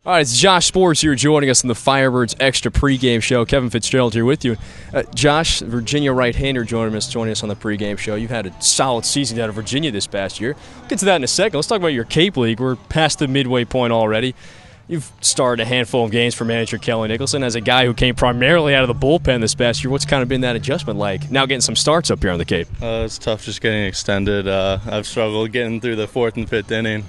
All right, it's Josh Sborz here joining us on the Firebirds Extra pregame show. Kevin Fitzgerald here with you. Josh, Virginia right-hander joining us on the pregame show. You've had a solid season out of Virginia this past year. We'll get to that in a second. Let's talk about your Cape League. We're past the midway point already. You've started a handful of games for manager Kelly Nicholson. As a guy who came primarily out of the bullpen this past year, what's kind of been that adjustment like, now getting some starts up here on the Cape? It's tough just getting extended. I've struggled getting through the fourth and fifth inning,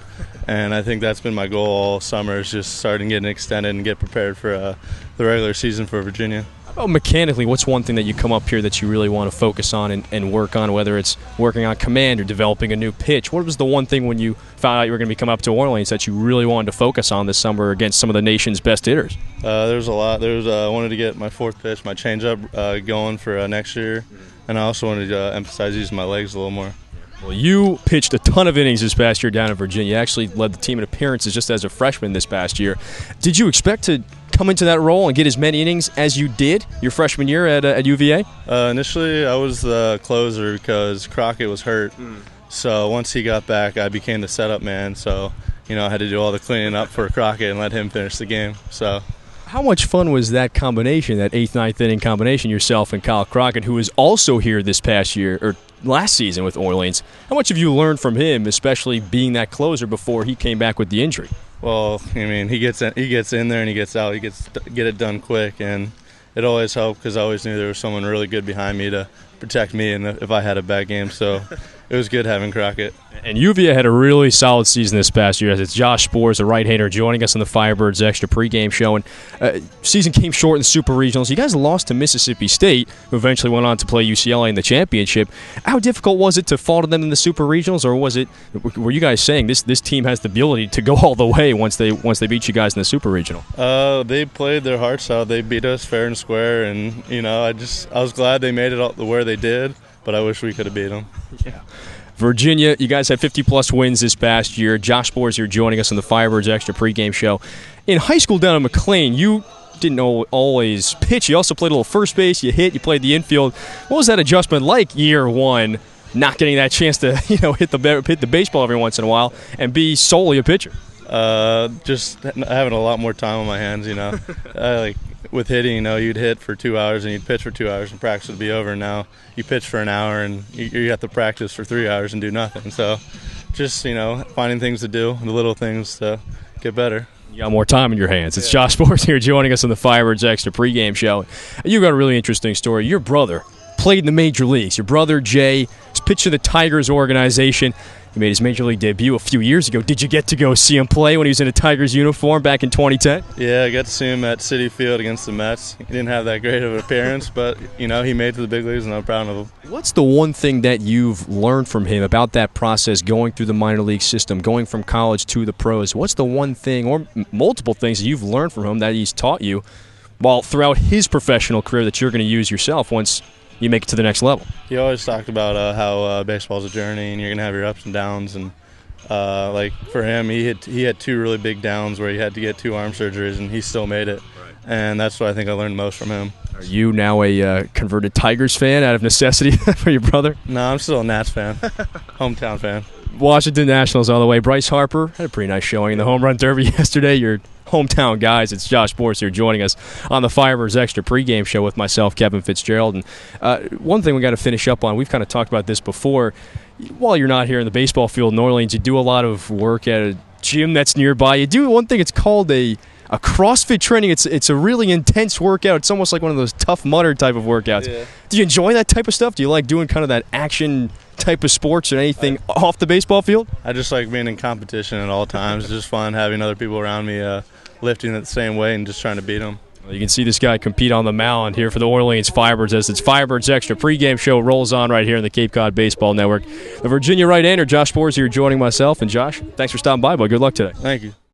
and I think that's been my goal all summer, is just starting getting extended and get prepared for the regular season for Virginia. How about mechanically, what's one thing that you come up here that you really want to focus on and work on, whether it's working on command or developing a new pitch? What was the one thing when you found out you were going to be coming up to Orleans that you really wanted to focus on this summer against some of the nation's best hitters? There's a lot. I wanted to get my fourth pitch, my changeup, going for next year, and I also wanted to emphasize using my legs a little more. Well, you pitched a ton of innings this past year down in Virginia. You actually led the team in appearances just as a freshman this past year. Did you expect to come into that role and get as many innings as you did your freshman year at UVA? Initially, I was the closer because Crockett was hurt. So once he got back, I became the setup man. So, I had to do all the cleaning up for Crockett and let him finish the game. So, how much fun was that combination, that 8th, 9th inning combination, yourself and Kyle Crockett, who was also here this past year, or last season with Orleans? How much have you learned from him, especially being that closer before he came back with the injury? Well, he gets in there and he gets out. He get it done quick, and it always helped because I always knew there was someone really good behind me to protect me and if I had a bad game. So it was good having Crockett. And UVA had a really solid season this past year. As it's Josh Sborz, the right-hander, joining us on the Firebirds Extra pregame show. And season came short in the Super Regionals. You guys lost to Mississippi State, who eventually went on to play UCLA in the championship. How difficult was it to fall to them in the Super Regionals, or were you guys saying this team has the ability to go all the way once they beat you guys in the Super Regional? They played their hearts out. They beat us fair and square, and I was glad they made it all where they did, but I wish we could have beat them. Yeah. Virginia, you guys had 50-plus wins this past year. Josh Sborz here joining us on the Firebirds Extra pregame show. In high school down in McLean, you didn't always pitch. You also played a little first base. You played the infield. What was that adjustment like year one, not getting that chance to hit the baseball every once in a while and be solely a pitcher? Just having a lot more time on my hands, with hitting, you'd hit for 2 hours and you'd pitch for 2 hours and practice would be over. Now you pitch for an hour and you have to practice for 3 hours and do nothing. So just, finding things to do, the little things to get better. You got more time in your hands. It's Josh Sborz here joining us on the Firebirds Extra pregame show. You got a really interesting story. Your brother played in the major leagues. Your brother, Jay, has pitched to the Tigers organization. He made his major league debut a few years ago. Did you get to go see him play when he was in a Tigers uniform back in 2010? Yeah, I got to see him at Citi Field against the Mets. He didn't have that great of an appearance, but, he made it to the big leagues, and I'm proud of him. What's the one thing that you've learned from him about that process, going through the minor league system, going from college to the pros? What's the one thing or multiple things that you've learned from him that he's taught you throughout his professional career that you're going to use yourself once you make it to the next level? He always talked about how baseball's a journey and you're going to have your ups and downs. And for him, he had 2 really big downs where he had to get 2 arm surgeries, and he still made it. Right. And that's what I think I learned most from him. Are you now a converted Tigers fan out of necessity for your brother? No, I'm still a Nats fan, hometown fan. Washington Nationals all the way. Bryce Harper had a pretty nice showing in the home run derby yesterday. Your hometown guys. It's Josh Sborz here joining us on the Firebirds Extra pregame show with myself, Kevin Fitzgerald. And one thing we got to finish up on, we've kind of talked about this before. While you're not here in the baseball field in Orleans, you do a lot of work at a gym that's nearby. You do one thing, it's called a CrossFit training. It's a really intense workout. It's almost like one of those Tough Mudder type of workouts. Yeah. Do you enjoy that type of stuff? Do you like doing kind of that action type of sports or anything off the baseball field? I just like being in competition at all times. It's just fun having other people around me lifting it the same way and just trying to beat them. Well, you can see this guy compete on the mound here for the Orleans Firebirds as it's Firebirds Extra pregame show rolls on right here in the Cape Cod Baseball Network. The Virginia right-hander Josh Sborz here joining myself. And Josh, thanks for stopping by, bud. Good luck today. Thank you.